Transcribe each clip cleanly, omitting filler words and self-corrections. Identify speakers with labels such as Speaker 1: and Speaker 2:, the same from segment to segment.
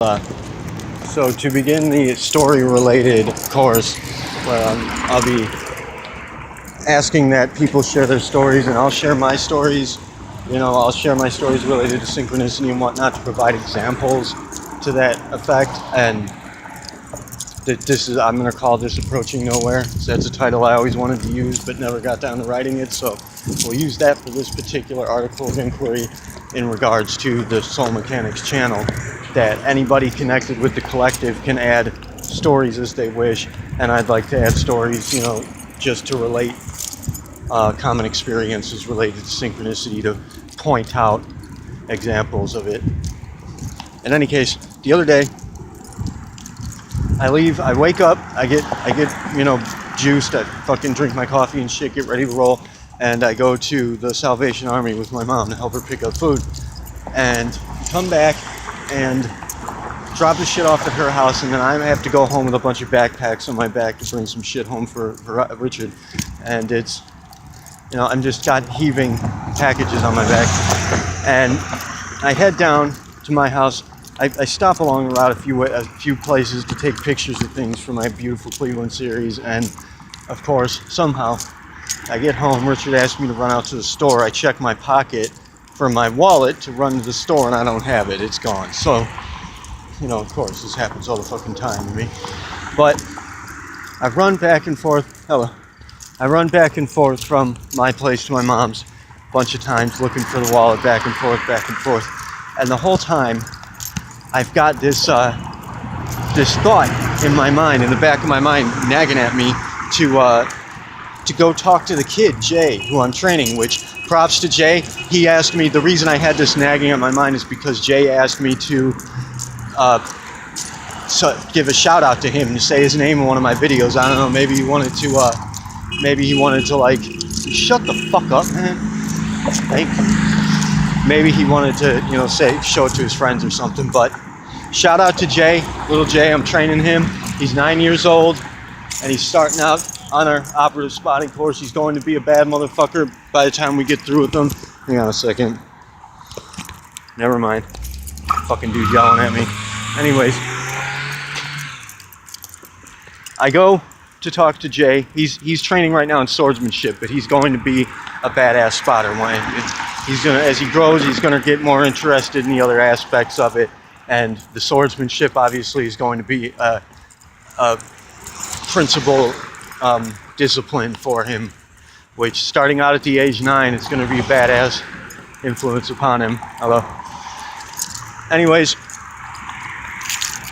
Speaker 1: So to begin the story-related course, I'll be asking that people share their stories, and I'll share my stories. I'll share my stories related to synchronicity and whatnot to provide examples to that effect. And I'm going to call this Approaching Nowhere. So that's a title I always wanted to use but never got down to writing it. So we'll use that for this particular article of inquiry in regards to the Soul Mechanics channel, that anybody connected with the collective can add stories as they wish. And I'd like to add stories, just to relate common experiences related to synchronicity, to point out examples of it. In any case, the other day, I wake up, I get juiced, I fucking drink my coffee and shit, get ready to roll, and I go to the Salvation Army with my mom to help her pick up food. And come back and drop the shit off at her house, and then I have to go home with a bunch of backpacks on my back to bring some shit home for Richard. And it's, I'm just got heaving packages on my back. And I head down to my house. I stop along the route a few places to take pictures of things for my beautiful Cleveland series, and of course, somehow, I get home. Richard asked me to run out to the store. I check my pocket for my wallet to run to the store, and I don't have it. It's gone. So, of course, this happens all the fucking time to me. But I run back and forth. I run back and forth from my place to my mom's a bunch of times, looking for the wallet, back and forth. And the whole time, I've got this thought in my mind, in the back of my mind, nagging at me to go talk to the kid, Jay, who I'm training, which, props to Jay. He asked me, the reason I had this nagging on my mind is because Jay asked me to give a shout out to him, to say his name in one of my videos. I don't know, maybe he wanted to like, shut the fuck up, man. Thank you. Maybe he wanted to, show it to his friends or something. But shout out to Jay, little Jay. I'm training him. He's 9 years old, and he's starting out on our operative spotting course. He's going to be a bad motherfucker by the time we get through with him. Hang on a second. Never mind. Fucking dude yelling at me. Anyways, I go to talk to Jay. He's training right now in swordsmanship, but he's going to be a badass spotter. As he grows, he's going to get more interested in the other aspects of it, and the swordsmanship obviously is going to be a principal discipline for him, which, starting out at the age 9, it's going to be a badass influence upon him. Anyways,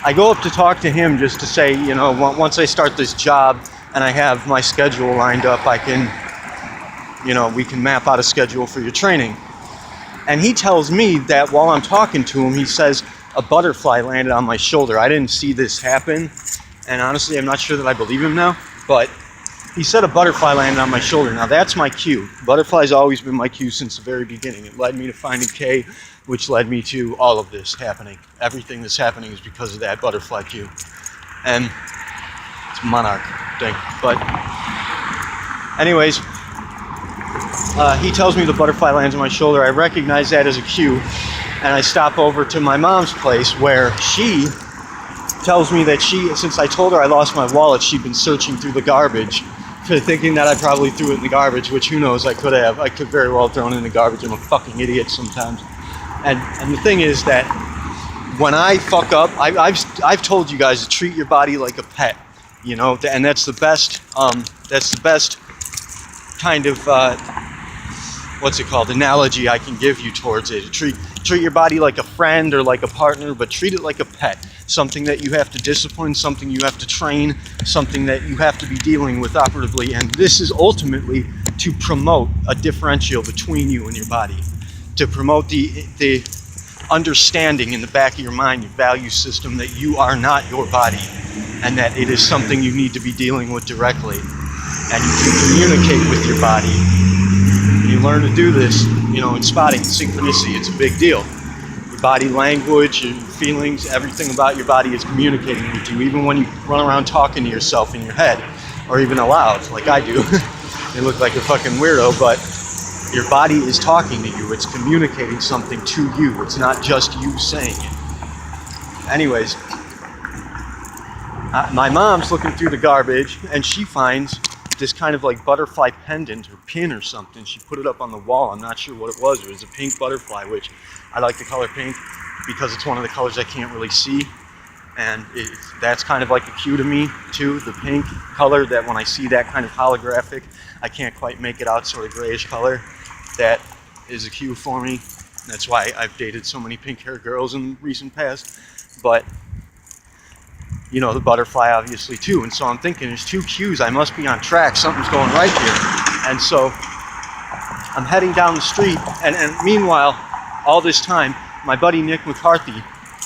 Speaker 1: I go up to talk to him just to say, once I start this job and I have my schedule lined up, I can, we can map out a schedule for your training. And he tells me that while I'm talking to him, he says a butterfly landed on my shoulder. I didn't see this happen, and honestly, I'm not sure that I believe him now, but he said a butterfly landed on my shoulder. Now that's my cue. Butterfly's always been my cue since the very beginning. It led me to finding K, which led me to all of this happening. Everything that's happening is because of that butterfly cue. And it's a monarch thing. But anyways, he tells me the butterfly lands on my shoulder. I recognize that as a cue, and I stop over to my mom's place, where she tells me that since I told her I lost my wallet, she'd been searching through the garbage, thinking that I probably threw it in the garbage, which who knows, I could have. I could very well have thrown it in the garbage. I'm a fucking idiot sometimes. And the thing is that when I fuck up, I've told you guys to treat your body like a pet, and that's the best kind of analogy I can give you towards it. Treat your body like a friend or like a partner, but treat it like a pet. Something that you have to discipline, something you have to train, something that you have to be dealing with operatively. And this is ultimately to promote a differential between you and your body, to promote the understanding in the back of your mind, your value system, that you are not your body, and that it is something you need to be dealing with directly. And you can communicate with your body. You learn to do this, in spotting, synchronicity. It's a big deal. Your body language, your feelings, everything about your body is communicating with you, even when you run around talking to yourself in your head, or even aloud, like I do. You look like a fucking weirdo, but your body is talking to you. It's communicating something to you. It's not just you saying it. Anyways, my mom's looking through the garbage and she finds this kind of like butterfly pendant or pin or something. She put it up on the wall. I'm not sure what it was. It was a pink butterfly, which I like the color pink because it's one of the colors I can't really see. And that's kind of like a cue to me too, the pink color, that when I see that kind of holographic, I can't quite make it out, sort of grayish color. That is a cue for me. That's why I've dated so many pink haired girls in the recent past. But you know, the butterfly obviously too. And so I'm thinking there's two cues. I must be on track. Something's going right here. And so I'm heading down the street. And meanwhile, all this time, my buddy Nick McCarthy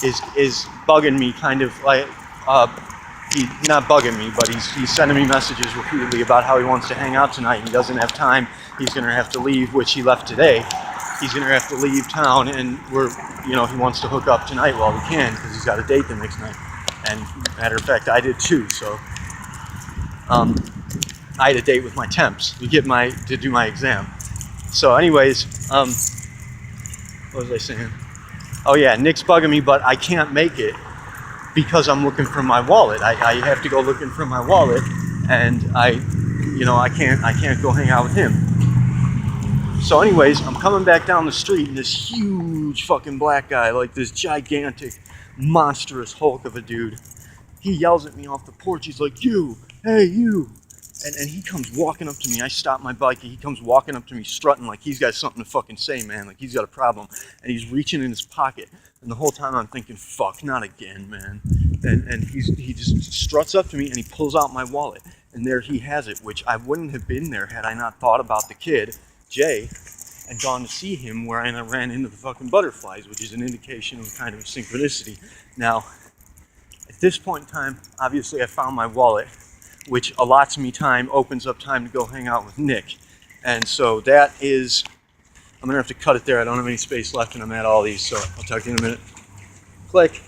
Speaker 1: is bugging me, kind of like, he's not bugging me, but he's sending me messages repeatedly about how he wants to hang out tonight. He doesn't have time. He's going to have to leave, which he left today. He's going to have to leave town, and he wants to hook up tonight while we can because he's got a date the next night. And matter of fact, I did too. So I had a date with my temps to do my exam. So anyways, what was I saying? Oh yeah, Nick's bugging me, but I can't make it because I'm looking for my wallet. I have to go looking for my wallet, and I can't go hang out with him. So anyways, I'm coming back down the street, and this huge fucking black guy, like this gigantic, monstrous hulk of a dude, he yells at me off the porch. He's like, "You, hey you," and he comes walking up to me. I stop my bike, and he comes walking up to me, strutting like he's got something to fucking say, man, like he's got a problem. And he's reaching in his pocket, and the whole time I'm thinking, fuck, not again, man. And he just struts up to me, and he pulls out my wallet, and there he has it, which I wouldn't have been there had I not thought about the kid, Jay, and gone to see him where I ran into the fucking butterflies, which is an indication of kind of synchronicity. Now, at this point in time, obviously I found my wallet, which allots me time, opens up time to go hang out with Nick. And so that is, I'm gonna have to cut it there. I don't have any space left and I'm at all these, so I'll talk to you in a minute. Click.